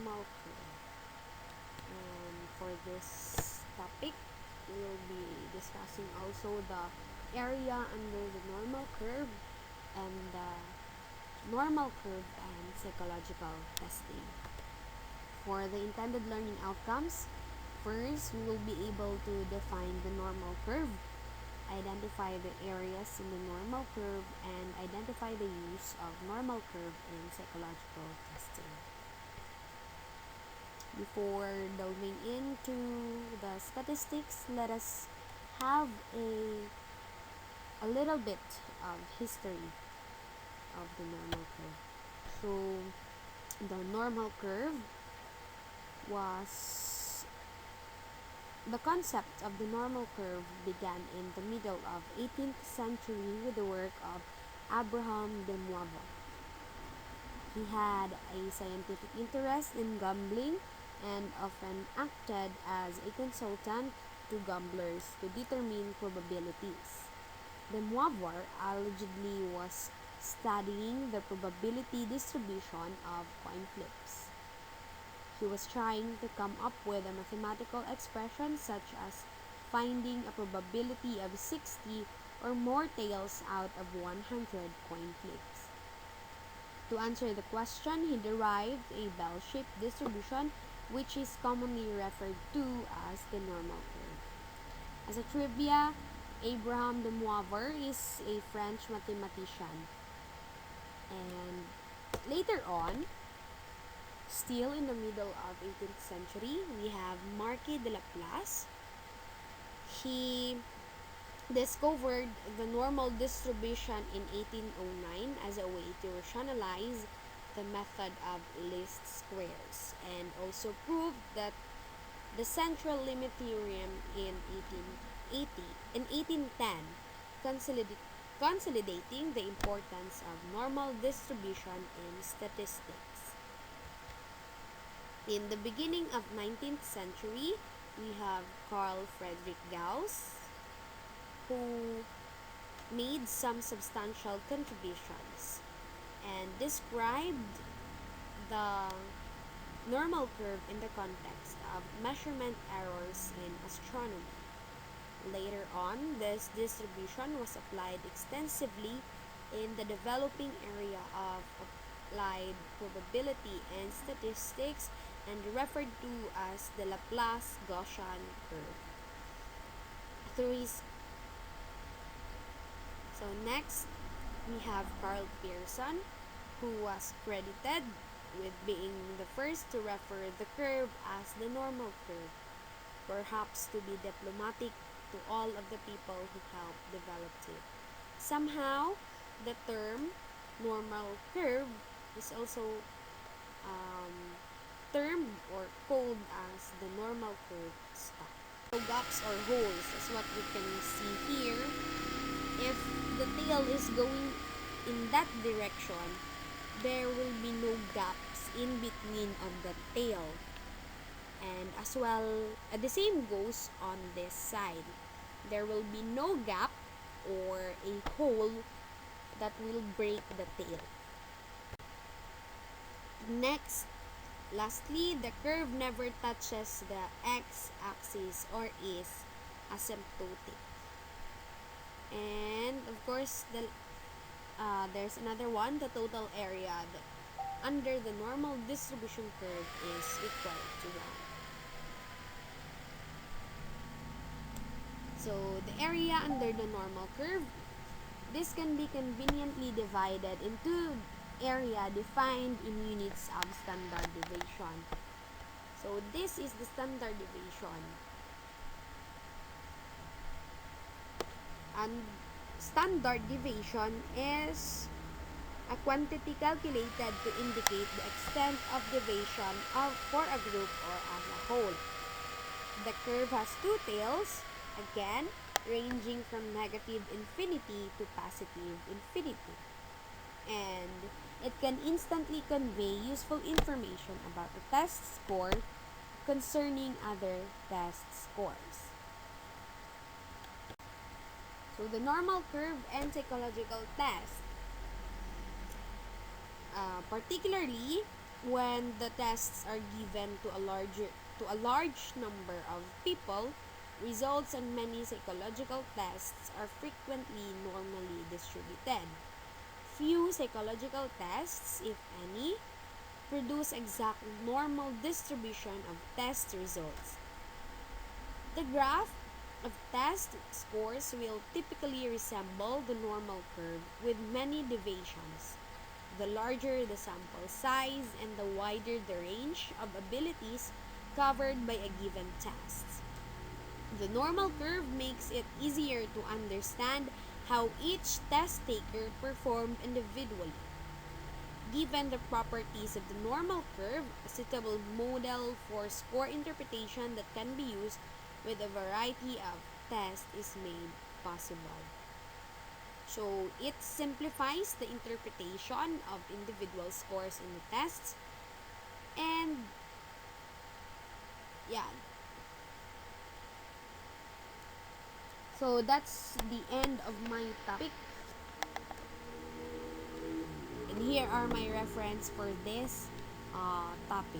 normal curve. And for this topic, we will be discussing also the area under the normal curve and the normal curve and psychological testing. For the intended learning outcomes, first, we will be able to define the normal curve, identify the areas in the normal curve, and identify the use of normal curve in psychological testing. Before delving into the statistics, let us have a little bit of history of the normal curve. So, the normal curve was the concept of the normal curve began in the middle of 18th century with the work of Abraham de Moivre. He had a scientific interest in gambling and often acted as a consultant to gamblers to determine probabilities. De Moivre allegedly was studying the probability distribution of coin flips. He was trying to come up with a mathematical expression such as finding a probability of 60 or more tails out of 100 coin flips. To answer the question, he derived a bell-shaped distribution which is commonly referred to as the normal curve. As a trivia, Abraham de Moivre is a French mathematician. And later on, still in the middle of 18th century, we have Marquis de Laplace. He discovered the normal distribution in 1809 as a way to rationalize the method of least squares, and also proved that the central limit theorem in 1810, consolidating the importance of normal distribution in statistics. In the beginning of 19th century, we have Carl Friedrich Gauss, who made some substantial contributions and described the normal curve in the context of measurement errors in astronomy. Later on, this distribution was applied extensively in the developing area of applied probability and statistics and referred to as the Laplace-Gaussian curve. So next, we have Carl Pearson, who was credited with being the first to refer the curve as the normal curve, perhaps to be diplomatic to all of the people who helped develop it. Somehow, the term normal curve is also termed or called as the normal curve stop. So gaps or holes is what we can see here. If the tail is going in that direction, there will be no gaps in between of the tail. And as well, the same goes on this side. There will be no gap or a hole that will break the tail. Next, lastly, the curve never touches the x-axis or is asymptotic. And of course, there's another one, the total area under the normal distribution curve is equal to 1. So the area under the normal curve, this can be conveniently divided into area defined in units of standard deviation. So this is the standard deviation. And standard deviation is a quantity calculated to indicate the extent of deviation for a group or as a whole. The curve has two tails, again, ranging from negative infinity to positive infinity. And it can instantly convey useful information about the test score concerning other test scores. So the normal curve and psychological test. Particularly, When the tests are given to a large number of people, results on many psychological tests are frequently normally distributed. Few psychological tests, if any, produce exact normal distribution of test results. The graph of test scores will typically resemble the normal curve with many deviations. The larger the sample size and the wider the range of abilities covered by a given test. The normal curve makes it easier to understand how each test taker performed individually. Given the properties of the normal curve, a suitable model for score interpretation that can be used with a variety of tests is made possible. So it simplifies the interpretation of individual scores in the tests. And yeah, so that's the end of my topic. And here are my reference for this topic.